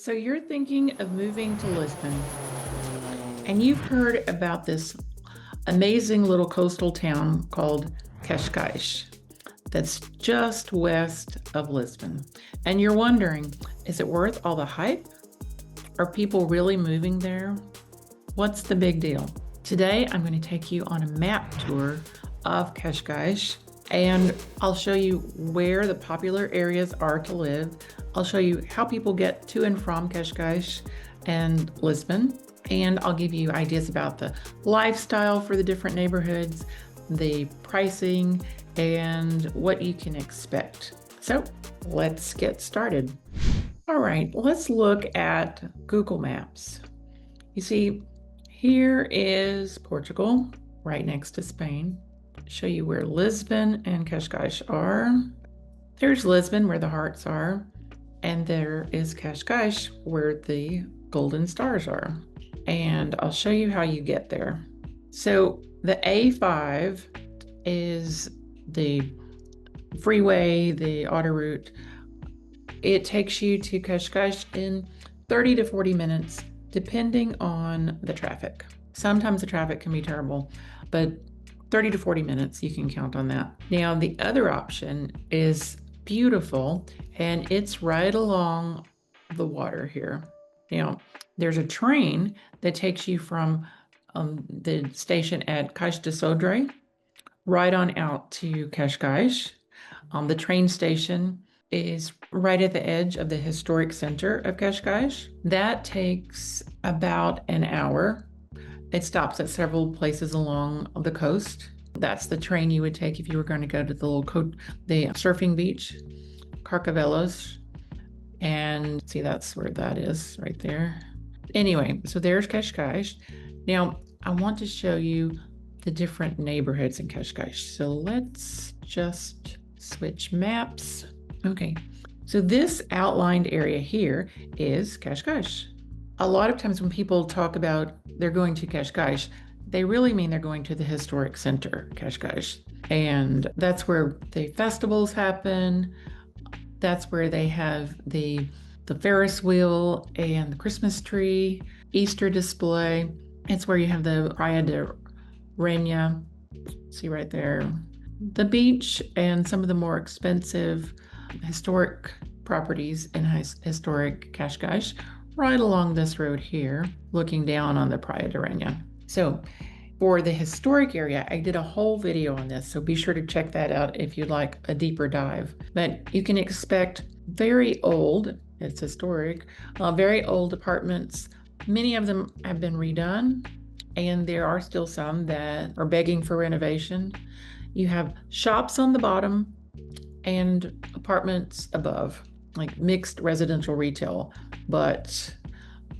So you're thinking of moving to Lisbon, and you've heard about this amazing little coastal town called Cascais that's just west of Lisbon. And you're wondering, is it worth all the hype? Are people really moving there? What's the big deal? Today, I'm going to take you on a map tour of Cascais, and I'll show you where the popular areas are to live. I'll show you how people get to and from Cascais and Lisbon, and I'll give you ideas about the lifestyle for the different neighborhoods, the pricing, and what you can expect. So let's get started. All right, let's look at Google Maps. You see, here is Portugal, right next to Spain. Show you where Lisbon and Cascais are. There's Lisbon, where the hearts are, and there is Cascais, where the golden stars are. And I'll show you how you get there. So the A5 is the freeway, the autoroute. It takes you to Cascais in 30 to 40 minutes, depending on the traffic. Sometimes the traffic can be terrible, but 30 to 40 minutes, you can count on that. Now, the other option is beautiful, and it's right along the water here. Now, there's a train that takes you from the station at Cais de Sodré right on out to Cascais. The train station is right at the edge of the historic center of Cascais. That takes about an hour. It stops at several places along the coast. That's the train you would take if you were going to go to the surfing beach, Carcavelos. And see, that's where that is right there. Anyway, so there's Cascais. Now, I want to show you the different neighborhoods in Cascais. So let's just switch maps. Okay, so this outlined area here is Cascais. A lot of times when people talk about they're going to Cascais, they really mean they're going to the historic center, Cascais. And that's where the festivals happen. That's where they have the Ferris wheel and the Christmas tree, Easter display. It's where you have the Praia de Rainha, see right there, the beach, and some of the more expensive historic properties in historic Cascais, right along this road here, looking down on the Praia de Rainha. So for the historic area, I did a whole video on this, so be sure to check that out if you'd like a deeper dive. But you can expect very old, it's historic, very old apartments. Many of them have been redone, and there are still some that are begging for renovation. You have shops on the bottom and apartments above, like mixed residential retail, but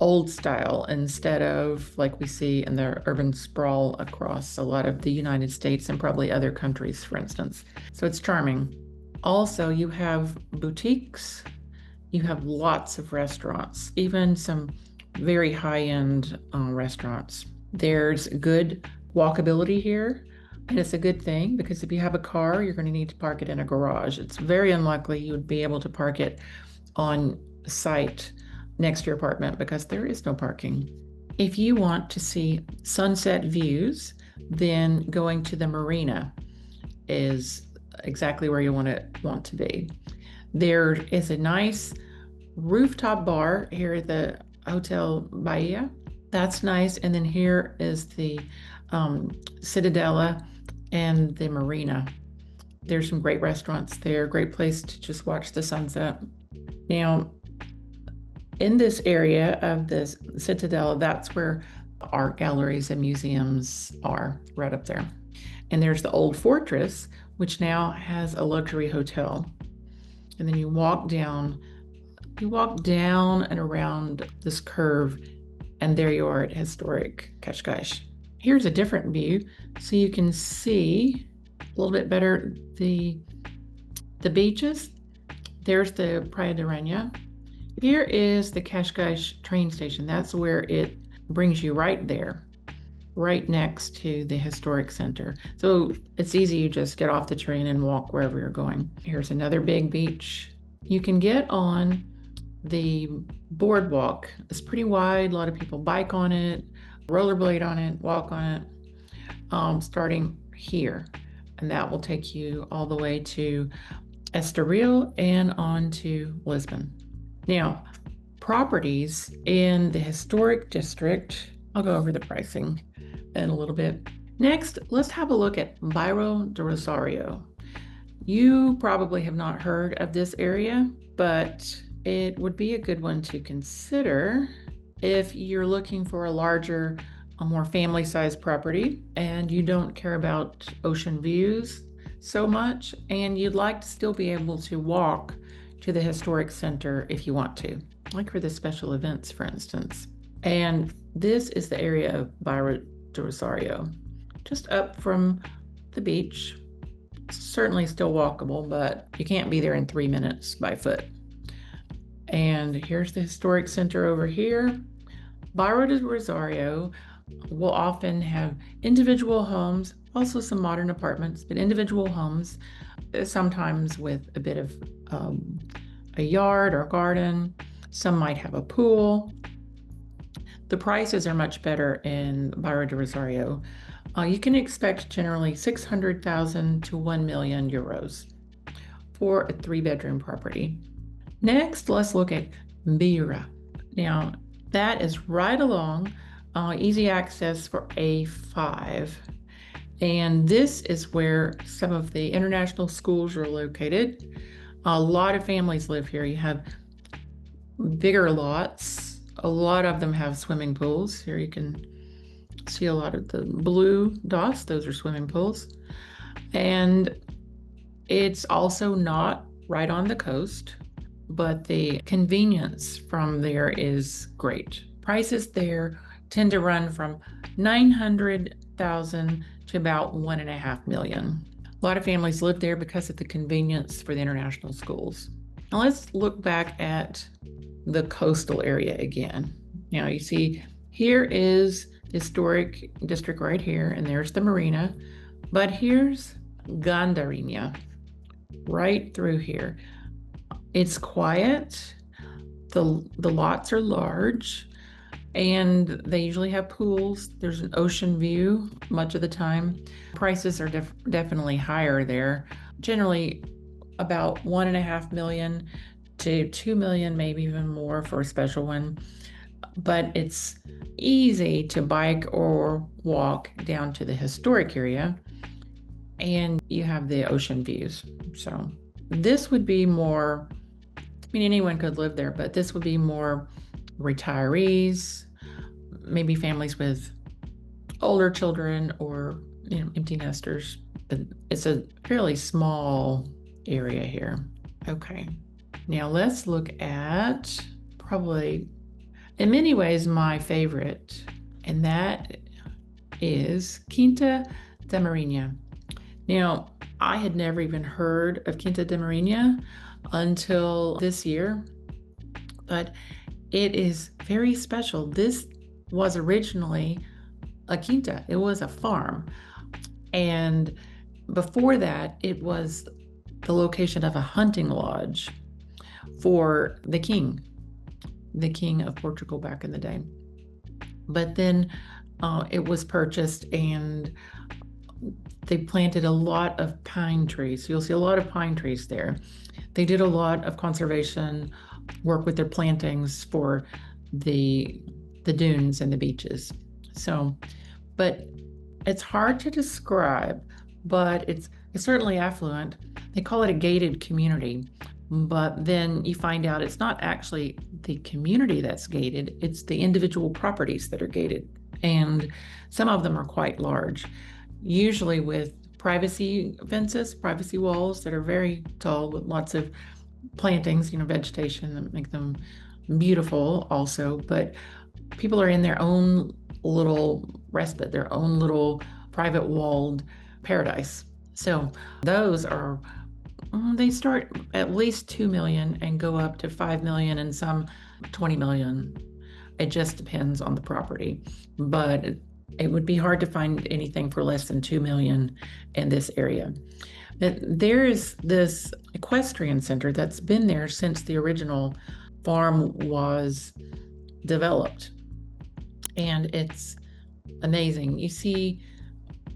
old style instead of like we see in the urban sprawl across a lot of the United States and probably other countries, for instance. So it's charming. Also, you have boutiques, you have lots of restaurants, even some very high-end restaurants. There's good walkability here, and it's a good thing because if you have a car, you're going to need to park it in a garage. It's very unlikely you would be able to park it on site next to your apartment because there is no parking. If you want to see sunset views, then going to the Marina is exactly where you want to be. There is a nice rooftop bar here at the Hotel Bahia. That's nice. And then here is the Cidadela and the Marina. There's some great restaurants there, great place to just watch the sunset. Now, in this area of this Citadel, that's where art galleries and museums are, right up there. And there's the old fortress, which now has a luxury hotel. And then you walk down and around this curve, and there you are at historic Cascais. Here's a different view, so you can see a little bit better the beaches. There's the Praia de Rainha. Here is the Cascais train station. That's where it brings you right there, right next to the historic center. So it's easy, you just get off the train and walk wherever you're going. Here's another big beach. You can get on The boardwalk is pretty wide. A lot of people bike on it, rollerblade on it, walk on it, starting here. And that will take you all the way to Estoril and on to Lisbon. Now, properties in the historic district, I'll go over the pricing in a little bit. Next, let's have a look at Bairro de Rosario. You probably have not heard of this area, but it would be a good one to consider if you're looking for a larger, a more family-sized property and you don't care about ocean views so much, and you'd like to still be able to walk to the historic center if you want to, like for the special events, for instance. And this is the area of Bairro de Rosario, just up from the beach. Certainly still walkable, but you can't be there in 3 minutes by foot. And here's the historic center over here. Bairro de Rosario will often have individual homes, also some modern apartments, but individual homes, sometimes with a bit of a yard or garden. Some might have a pool. The prices are much better in Bairro de Rosario. You can expect generally 600,000 to 1 million euros for a 3-bedroom property. Next, let's look at Birre. Now, that is right along, easy access for A5. And this is where some of the international schools are located. A lot of families live here. You have bigger lots. A lot of them have swimming pools. Here you can see a lot of the blue dots. Those are swimming pools. And it's also not right on the coast, but the convenience from there is great. Prices there tend to run from 900,000 to about 1.5 million. A lot of families live there because of the convenience for the international schools. Now let's look back at the coastal area again. Now you see here is the historic district right here, and there's the Marina, but here's Gandarinha right through here. It's quiet, the lots are large, and they usually have pools. There's an ocean view much of the time. Prices are definitely higher there. Generally about 1.5 million to 2 million, maybe even more for a special one. But it's easy to bike or walk down to the historic area, and you have the ocean views. So this would be more, I mean, anyone could live there, but this would be more retirees, maybe families with older children, or empty nesters. But it's a fairly small area here. Okay, now let's look at probably in many ways my favorite, and that is Quinta da Marinha. Now, I had never even heard of Quinta da Marinha until this year, but it is very special. This was originally a quinta. It was a farm. And before that, it was the location of a hunting lodge for the king of Portugal back in the day. But then it was purchased, and they planted a lot of pine trees. You'll see a lot of pine trees there. They did a lot of conservation work with their plantings for the dunes and the beaches. So, but it's hard to describe, but it's certainly affluent. They call it a gated community, but then you find out it's not actually the community that's gated, it's the individual properties that are gated. And some of them are quite large, usually with privacy fences, privacy walls that are very tall with lots of plantings, vegetation that make them beautiful also. But people are in their own little respite, their own little private walled paradise. So those are, they start at least 2 million and go up to 5 million and some 20 million. It just depends on the property, but it would be hard to find anything for less than 2 million in this area. There is this equestrian center that's been there since the original farm was developed. And it's amazing. You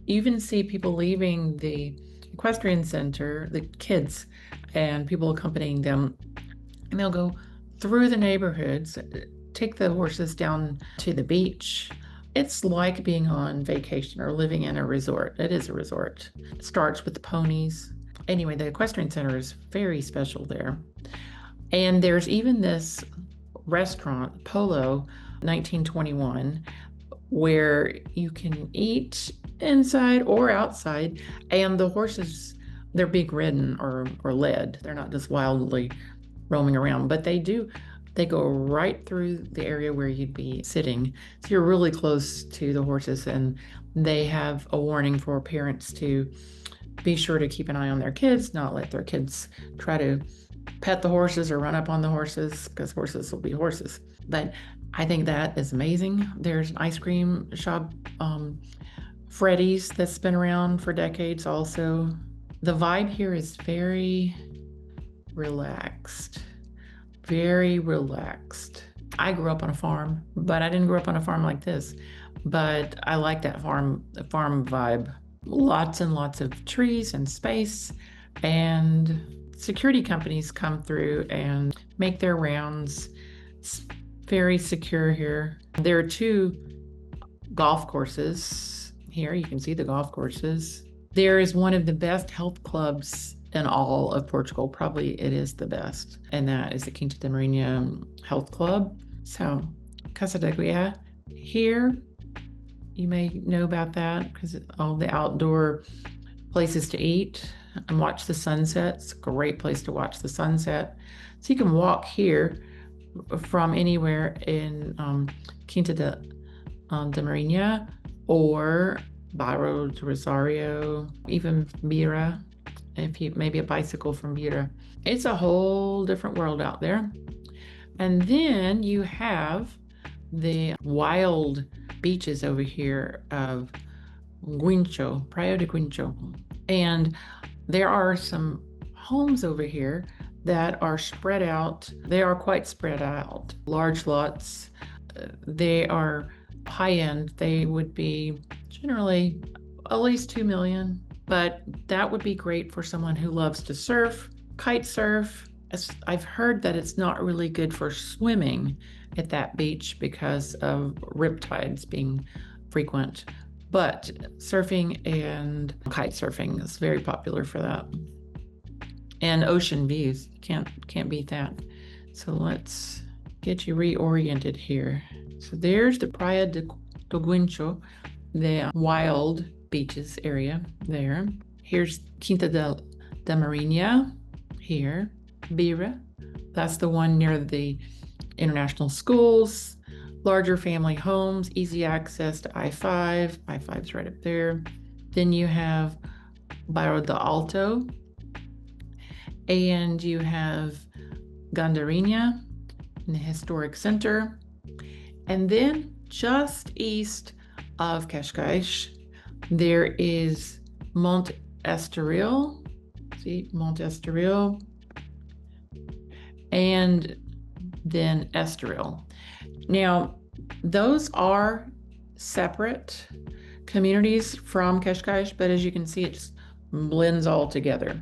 even see people leaving the equestrian center, the kids, and people accompanying them, and they'll go through the neighborhoods, take the horses down to the beach. It's like being on vacation or living in a resort. It is a resort. It starts with the ponies. Anyway, the equestrian center is very special there. And there's even this restaurant, Polo 1921, where you can eat inside or outside, and the horses, they're being ridden or led. They're not just wildly roaming around, but they go right through the area where you'd be sitting. So you're really close to the horses, and they have a warning for parents to be sure to keep an eye on their kids, not let their kids try to pet the horses or run up on the horses, because horses will be horses. But I think that is amazing. There's an ice cream shop, Freddy's, that's been around for decades also. The vibe here is very relaxed, very relaxed. I grew up on a farm, but I didn't grow up on a farm like this. But I like that farm vibe. Lots and lots of trees and space, and security companies come through and make their rounds. It's very secure here. There are 2 golf courses here. You can see the golf courses. There is one of the best health clubs in all of Portugal. Probably it is the best, and that is the Quinta da Marinha Health Club. So, Casa da Guia here, you may know about that because all the outdoor places to eat and watch the sunsets. Great place to watch the sunset. So you can walk here from anywhere in Quinta da Marinha, or Bairro to Rosario, even Birre, if you maybe a bicycle from Birre. It's a whole different world out there. And then you have the wild beaches over here of Guincho, Praia de Guincho. And there are some homes over here that are spread out. They are quite spread out, large lots. They are high end. They would be generally at least 2 million, but that would be great for someone who loves to surf, kite surf. I've heard that it's not really good for swimming at that beach because of riptides being frequent, but surfing and kite surfing is very popular for that. And ocean views, can't beat that. So let's get you reoriented here. So there's the Praia de Guincho, the wild beaches area there. Here's Quinta da Marinha here. Birre, that's the one near the international schools, larger family homes, easy access to I-5. I-5's right up there. Then you have Bairro do Alto, and you have Gandarinha in the historic center. And then just east of Cascais, there is Monte Estoril. See, Monte Estoril. And then Estoril. Now, those are separate communities from Cascais, but as you can see, it just blends all together.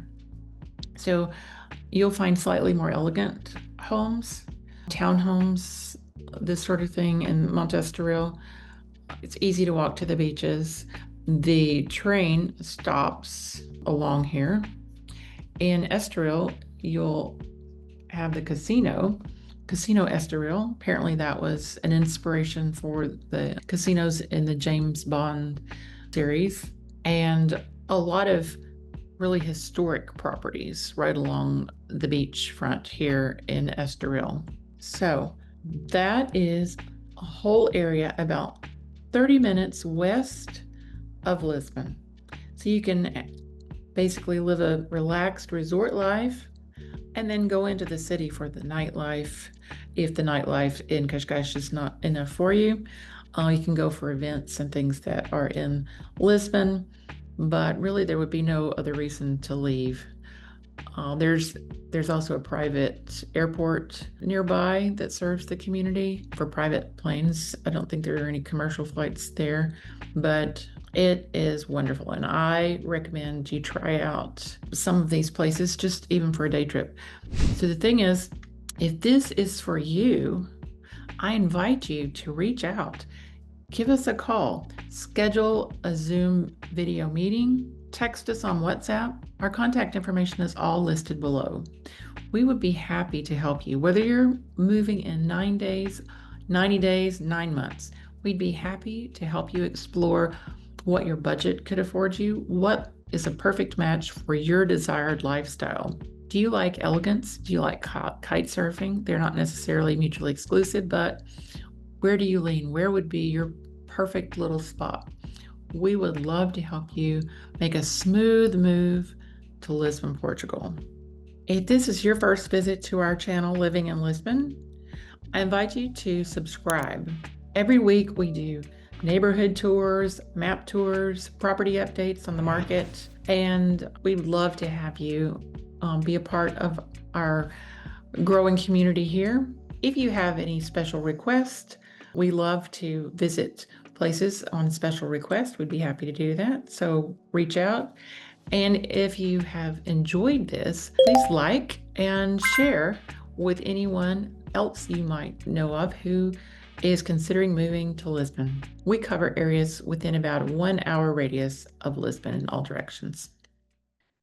So you'll find slightly more elegant homes, townhomes, this sort of thing in Monte Estoril. It's easy to walk to the beaches. The train stops along here. In Estoril, you'll have the Casino Estoril. Apparently that was an inspiration for the casinos in the James Bond series, and a lot of really historic properties right along the beach front here in Estoril. So that is a whole area about 30 minutes west of Lisbon. So you can basically live a relaxed resort life and then go into the city for the nightlife. If the nightlife in Cascais is not enough for you, you can go for events and things that are in Lisbon, but really there would be no other reason to leave There's also a private airport nearby that serves the community for private planes. I don't think there are any commercial flights there, but it is wonderful. And I recommend you try out some of these places, just even for a day trip. So the thing is, if this is for you, I invite you to reach out. Give us a call, schedule a Zoom video meeting, text us on WhatsApp. Our contact information is all listed below. We would be happy to help you, whether you're moving in 9 days, 90 days, 9 months. We'd be happy to help you explore what your budget could afford you, what is a perfect match for your desired lifestyle. Do you like elegance? Do you like kite surfing? They're not necessarily mutually exclusive, but where do you lean? Where would be your perfect little spot? We would love to help you make a smooth move to Lisbon, Portugal. If this is your first visit to our channel, Living in Lisbon, I invite you to subscribe. Every week we do neighborhood tours, map tours, property updates on the market, and we'd love to have you be a part of our growing community here. If you have any special requests, we love to visit places on special request. We'd be happy to do that. So reach out. And if you have enjoyed this, please like and share with anyone else you might know of who is considering moving to Lisbon. We cover areas within about a 1 hour radius of Lisbon in all directions.